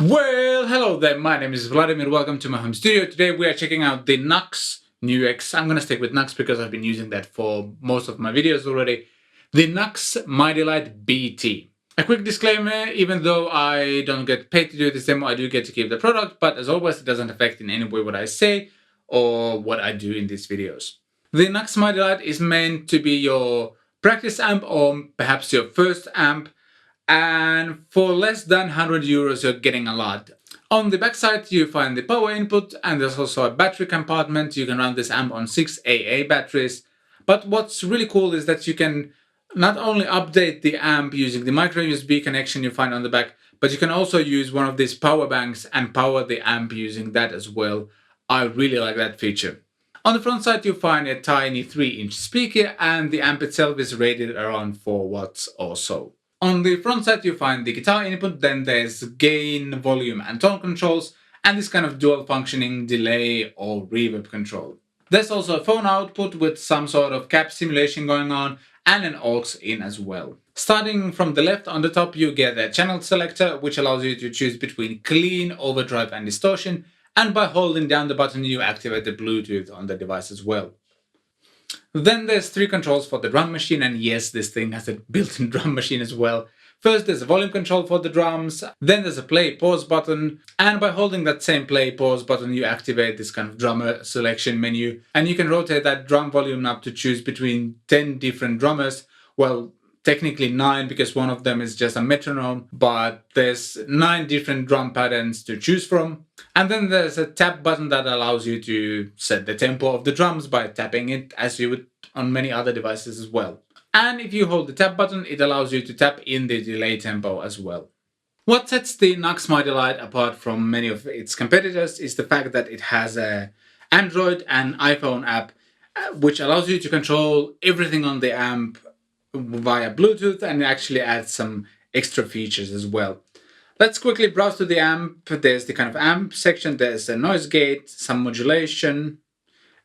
Well, hello there, my name is Vladimir, welcome to my home studio. Today we are checking out the Nux Nux. I'm gonna stick with Nux because I've been using that for most of my videos already. The Nux Mighty Light BT. A quick disclaimer, even though I don't get paid to do this demo, I do get to keep the product, but as always it doesn't affect in any way what I say or what I do in these videos. The Nux Mighty Light is meant to be your practice amp or perhaps your first amp, and for less than €100 you're getting a lot. On the backside you find the power input, and there's also a battery compartment. You can run this amp on 6 AA batteries. But what's really cool is that you can not only update the amp using the micro USB connection you find on the back, but you can also use one of these power banks and power the amp using that as well. I really like that feature. On the front side you'll find a tiny 3-inch speaker, and the amp itself is rated around 4 watts or so. On the front side you find the guitar input, then there's gain, volume and tone controls, and this kind of dual functioning delay or reverb control. There's also a phone output with some sort of cap simulation going on, and an aux in as well. Starting from the left on the top you get a channel selector, which allows you to choose between clean, overdrive and distortion, and by holding down the button you activate the Bluetooth on the device as well. Then there's 3 controls for the drum machine, and yes, this thing has a built-in drum machine as well. First there's a volume control for the drums, then there's a play pause button, and by holding that same play pause button you activate this kind of drummer selection menu, and you can rotate that drum volume knob to choose between 10 different drummers. Well, technically 9 because one of them is just a metronome, but there's 9 different drum patterns to choose from. And then there's a tap button that allows you to set the tempo of the drums by tapping it, as you would on many other devices as well. And if you hold the tap button, it allows you to tap in the delay tempo as well. What sets the Nux Mighty Light apart from many of its competitors is the fact that it has a Android and iPhone app, which allows you to control everything on the amp via Bluetooth, and actually adds some extra features as well. Let's quickly browse to the amp. There's the kind of amp section, there's a noise gate, some modulation,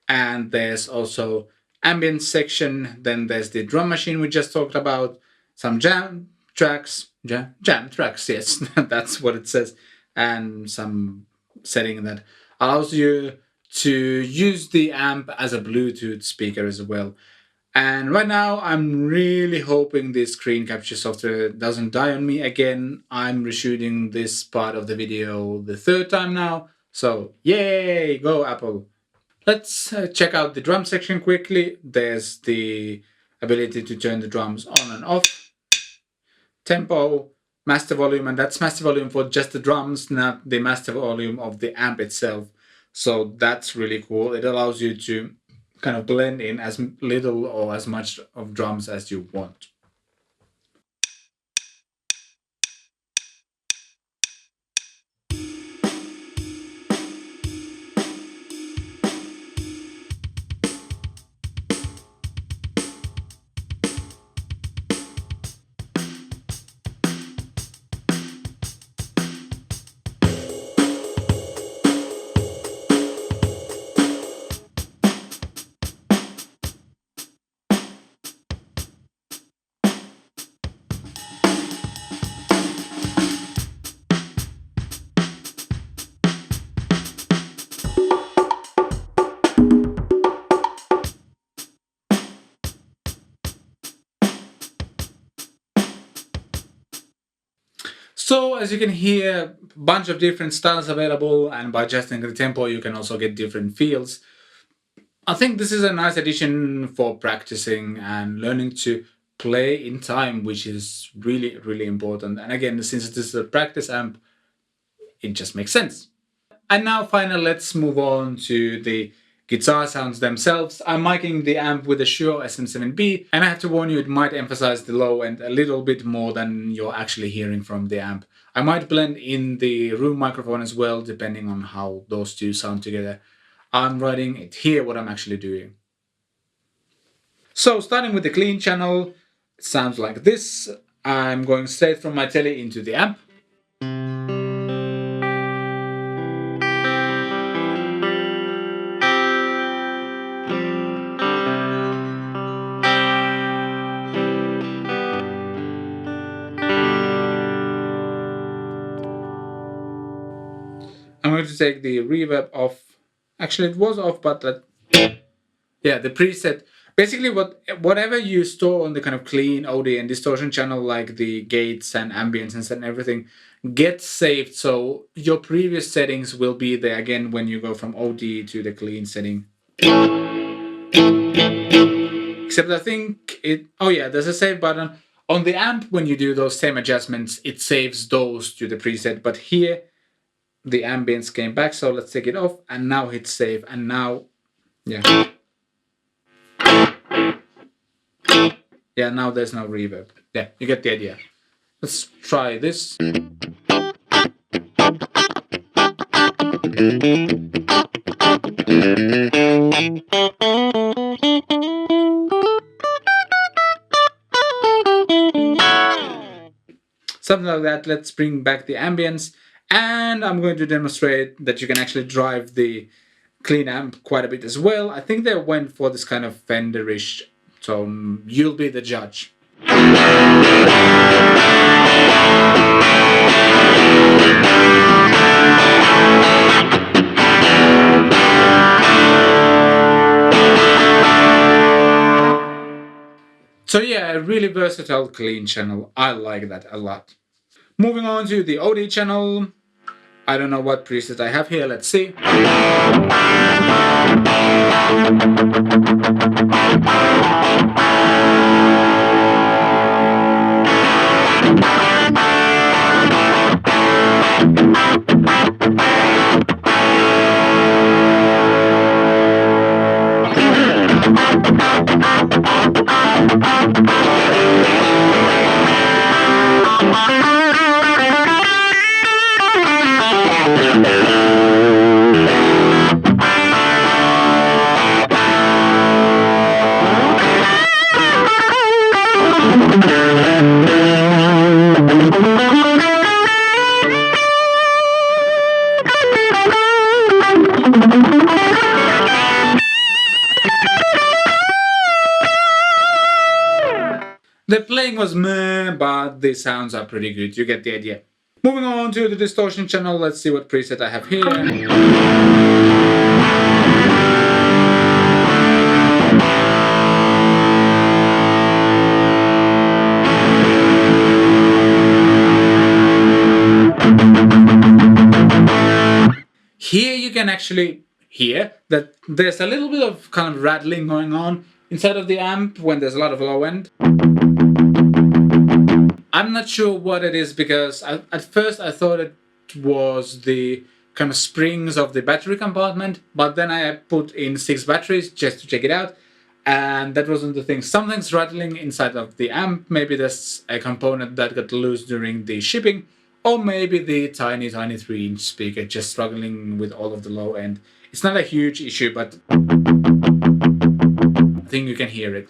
and there's also ambient section. Then there's the drum machine we just talked about, some jam tracks, yes, that's what it says, and some setting that allows you to use the amp as a Bluetooth speaker as well. And right now, I'm really hoping this screen capture software doesn't die on me again. I'm reshooting this part of the video the 3rd time now. So, yay, go Apple. Let's check out the drum section quickly. There's the ability to turn the drums on and off. Tempo, master volume, and that's master volume for just the drums, not the master volume of the amp itself. So that's really cool. It allows you to kind of blend in as little or as much of drums as you want. So as you can hear, a bunch of different styles available, and by adjusting the tempo you can also get different feels. I think this is a nice addition for practicing and learning to play in time, which is really, really important. And again, since this is a practice amp, it just makes sense. And now finally, let's move on to the guitar sounds themselves. I'm miking the amp with a Shure SM7B, and I have to warn you, it might emphasize the low end a little bit more than you're actually hearing from the amp. I might blend in the room microphone as well, depending on how those two sound together. I'm writing it here, what I'm actually doing. So starting with the clean channel, it sounds like this. I'm going straight from my telly into the amp. I'm going to take the reverb off. Actually, it was off, but yeah, the preset. Basically, whatever you store on the kind of clean OD and distortion channel, like the gates and ambience and everything, gets saved. So your previous settings will be there again when you go from OD to the clean setting. Except I think it. Oh yeah, there's a save button on the amp. When you do those same adjustments, it saves those to the preset. But here, the ambience came back. So let's take it off and now hit save. And now, yeah. Yeah, now there's no reverb. Yeah, you get the idea. Let's try this. Something like that. Let's bring back the ambience. And I'm going to demonstrate that you can actually drive the clean amp quite a bit as well. I think they went for this kind of Fenderish tone. You'll be the judge. So yeah, a really versatile clean channel. I like that a lot. Moving on to the OD channel. I don't know what preset I have here. Let's see. The playing was meh, but the sounds are pretty good. You get the idea. Moving on to the distortion channel, let's see what preset I have here. Here you can actually hear that there's a little bit of kind of rattling going on inside of the amp when there's a lot of low end. I'm not sure what it is because at first I thought it was the kind of springs of the battery compartment, but then I put in 6 batteries just to check it out, and that wasn't the thing. Something's rattling inside of the amp. Maybe there's a component that got loose during the shipping, or maybe the tiny 3-inch speaker just struggling with all of the low end. It's not a huge issue, but I think you can hear it.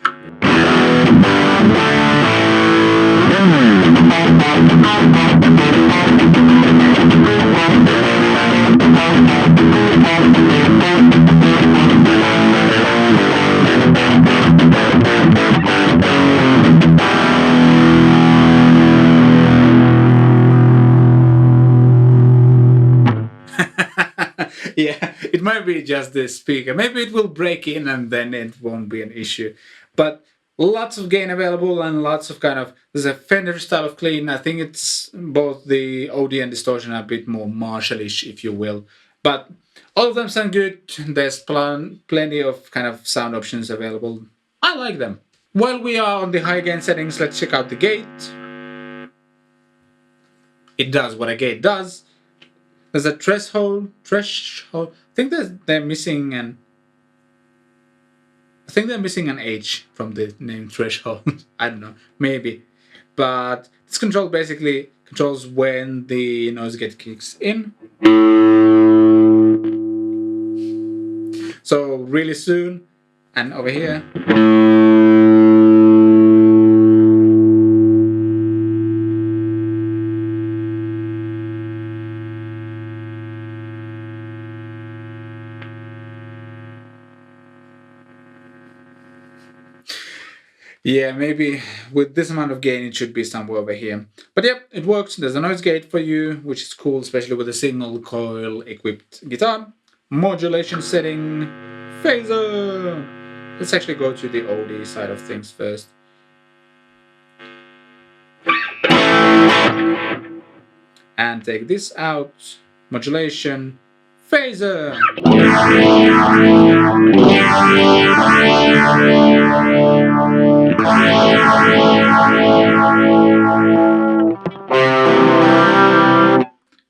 Yeah, it might be just the speaker. Maybe it will break in and then it won't be an issue. But lots of gain available and lots of kind of, there's a Fender style of clean. I think it's both the OD and distortion are a bit more Marshall-ish, if you will. But all of them sound good. There's plenty of kind of sound options available. I like them. While we are on the high gain settings, let's check out the gate. It does what a gate does. There's a threshold. I think they're missing an. I think they're missing an H from the name threshold. I don't know, maybe, but this control basically controls when the noise gate kicks in. So really soon, and over here. Yeah, maybe with this amount of gain, it should be somewhere over here. But yep, it works. There's a noise gate for you, which is cool, especially with a single coil equipped guitar. Modulation setting, phaser. Let's actually go to the OD side of things first. And take this out. Modulation, phaser.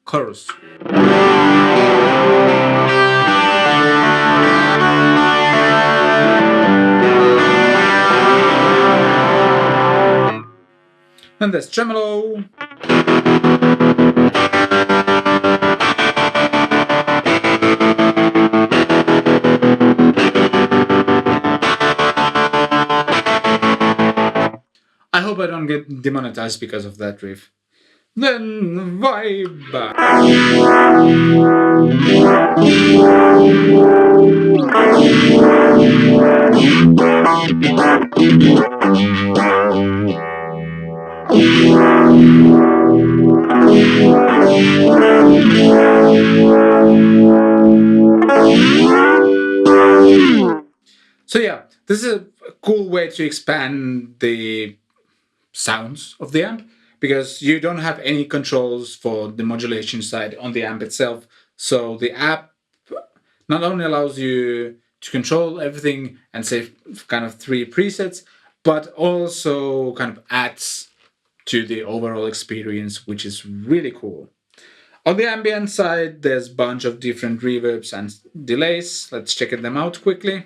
Chorus. And there's tremolo. I hope I don't get demonetized because of that riff. Then vibe. So yeah, this is a cool way to expand the sounds of the amp because you don't have any controls for the modulation side on the amp itself. So the app not only allows you to control everything and save kind of 3 presets, but also kind of adds to the overall experience, which is really cool. On the ambient side, there's a bunch of different reverbs and delays. Let's check them out quickly.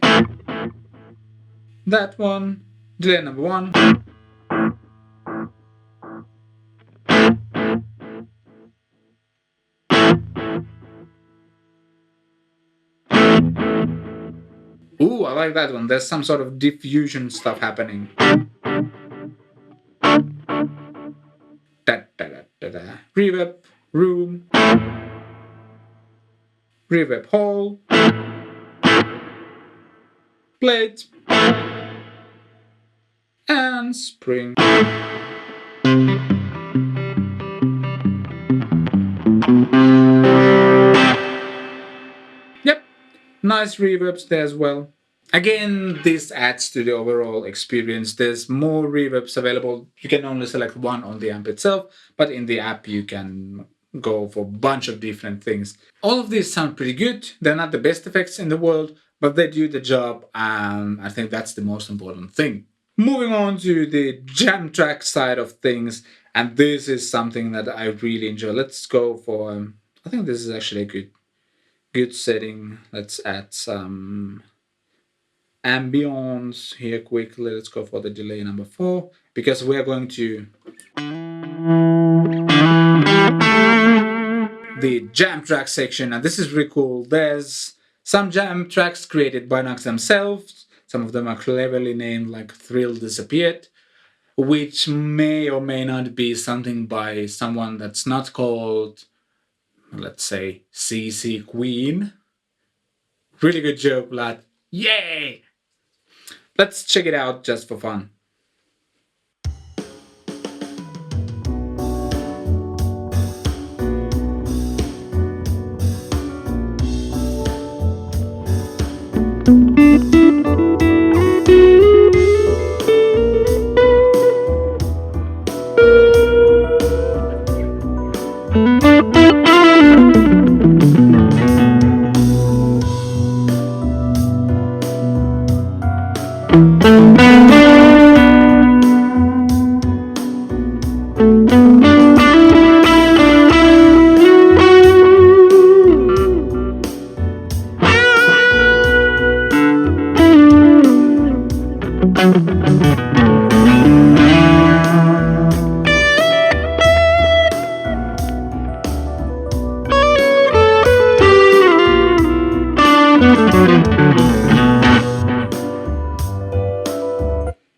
That one, delay number 1. Ooh, I like that one. There's some sort of diffusion stuff happening. Da-da-da-da-da. Reverb, room, reverb hall, plate, and spring. Yep, nice reverbs there as well. Again, this adds to the overall experience. There's more reverbs available. You can only select one on the amp itself, but in the app you can go for a bunch of different things. All of these sound pretty good. They're not the best effects in the world, but they do the job. I think that's the most important thing. Moving on to the jam track side of things, and this is something that I really enjoy. Let's go for, I think this is actually a good setting. Let's add some ambience here quickly. Let's go for the delay number 4 because we are going to the jam track section, and this is really cool. There's some jam tracks created by Knux themselves. Some of them are cleverly named, like Thrill Disappeared, which may or may not be something by someone that's not called, let's say, CC Queen. Really good joke, lad. Yay! Let's check it out just for fun.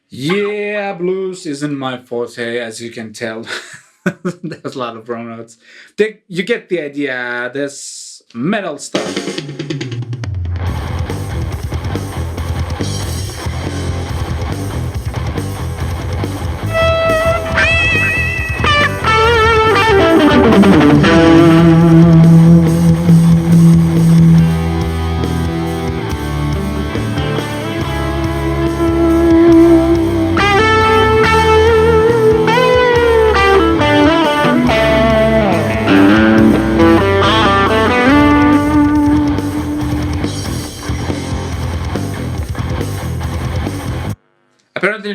Yeah, blues isn't my forte, as you can tell. There's a lot of wrong notes. You get the idea. There's metal stuff.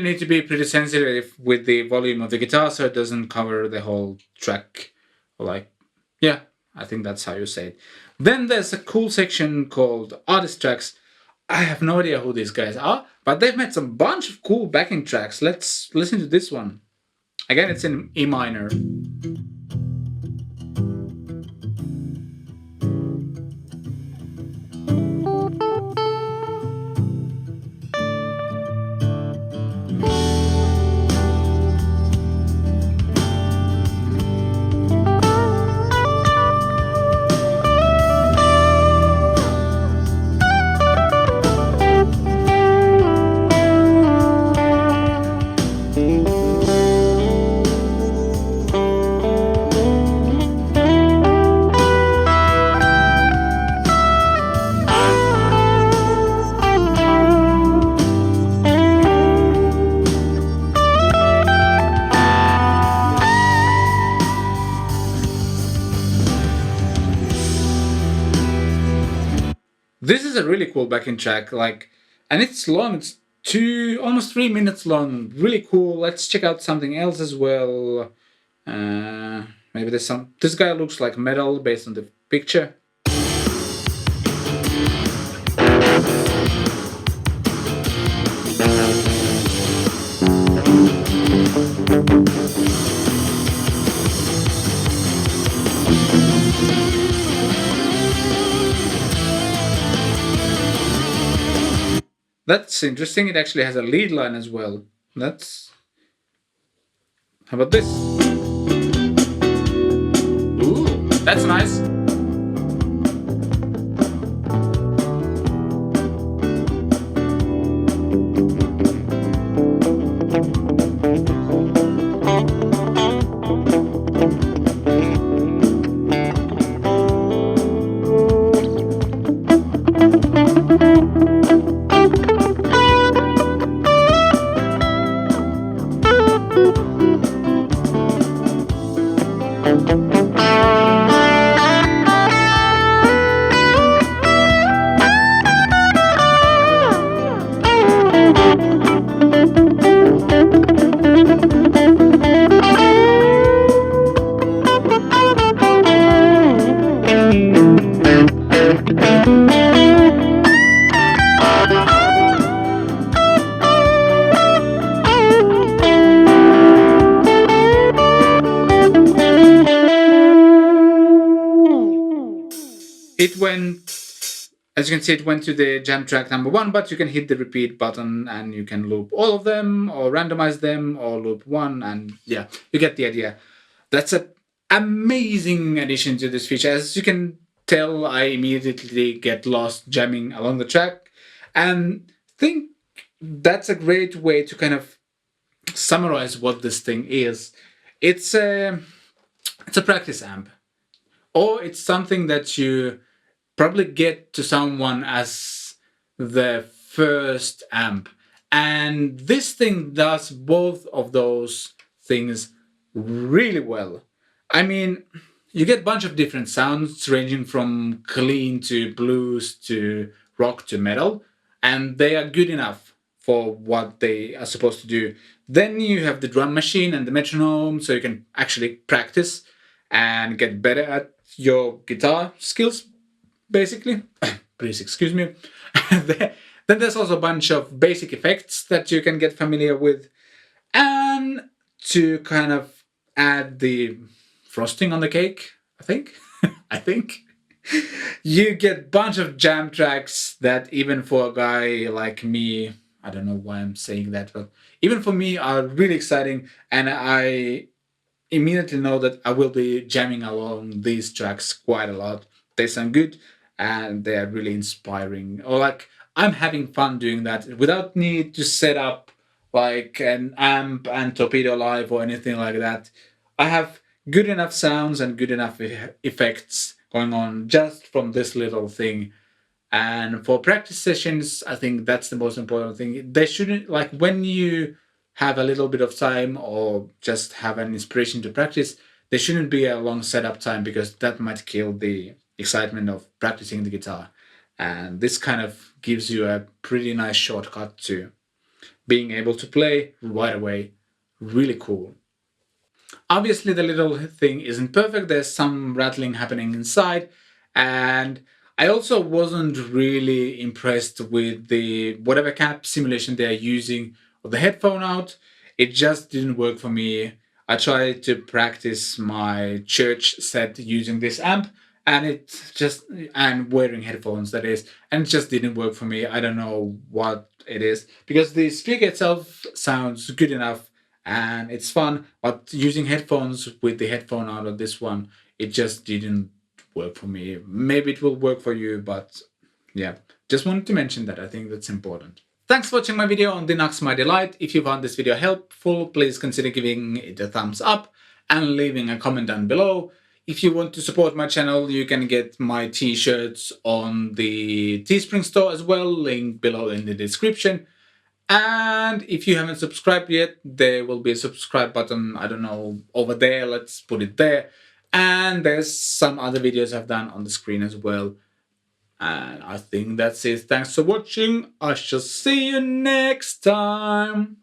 really need to be pretty sensitive with the volume of the guitar so it doesn't cover the whole track. Like, yeah, I think that's how you say it. Then there's a cool section called Artist Tracks. I have no idea who these guys are, but they've made some bunch of cool backing tracks. Let's listen to this one. Again, it's in E minor. This is a really cool backing track, and it's long. It's almost 3 minutes long. Really cool. Let's check out something else as well. Maybe there's some. This guy looks like metal based on the picture. That's interesting. It actually has a lead line as well. How about this? Ooh, that's nice. It went, as you can see, it went to the jam track number 1, but you can hit the repeat button and you can loop all of them or randomize them or loop one, and yeah, you get the idea. That's an amazing addition to this feature. As you can tell, I immediately get lost jamming along the track, and think that's a great way to kind of summarize what this thing is. It's a practice amp, or it's something that you probably get to someone as the first amp. And this thing does both of those things really well. I mean, you get a bunch of different sounds ranging from clean to blues to rock to metal, and they are good enough for what they are supposed to do. Then you have the drum machine and the metronome, so you can actually practice and get better at your guitar skills, basically. Please excuse me. Then there's also a bunch of basic effects that you can get familiar with. And to kind of add the frosting on the cake, I think, you get a bunch of jam tracks that even for a guy like me, I don't know why I'm saying that, but even for me are really exciting, and I immediately know that I will be jamming along these tracks quite a lot. They sound good and they're really inspiring. Or like I'm having fun doing that without need to set up like an amp and Torpedo Live or anything like that. I have good enough sounds and good enough effects going on just from this little thing. And for practice sessions, I think that's the most important thing. They shouldn't, like, when you have a little bit of time or just have an inspiration to practice, there shouldn't be a long setup time, because that might kill the excitement of practicing the guitar. And this kind of gives you a pretty nice shortcut to being able to play right away. Really cool. Obviously, the little thing isn't perfect. There's some rattling happening inside. And I also wasn't really impressed with the whatever cap simulation they're using of the headphone out. It just didn't work for me. I tried to practice my church set using this amp, and and wearing headphones, that is, and it just didn't work for me. I don't know what it is, because the speaker itself sounds good enough and it's fun, but using headphones with the headphone out of this one, it just didn't work for me. Maybe it will work for you, but yeah, just wanted to mention that. I think that's important. Thanks for watching my video on the Nux Mighty Lite. If you found this video helpful, please consider giving it a thumbs up and leaving a comment down below. If you want to support my channel, you can get my t-shirts on the Teespring store as well, link below in the description. And if you haven't subscribed yet, there will be a subscribe button, I don't know, over there, let's put it there. And there's some other videos I've done on the screen as well. And I think that's it. Thanks for watching. I shall see you next time.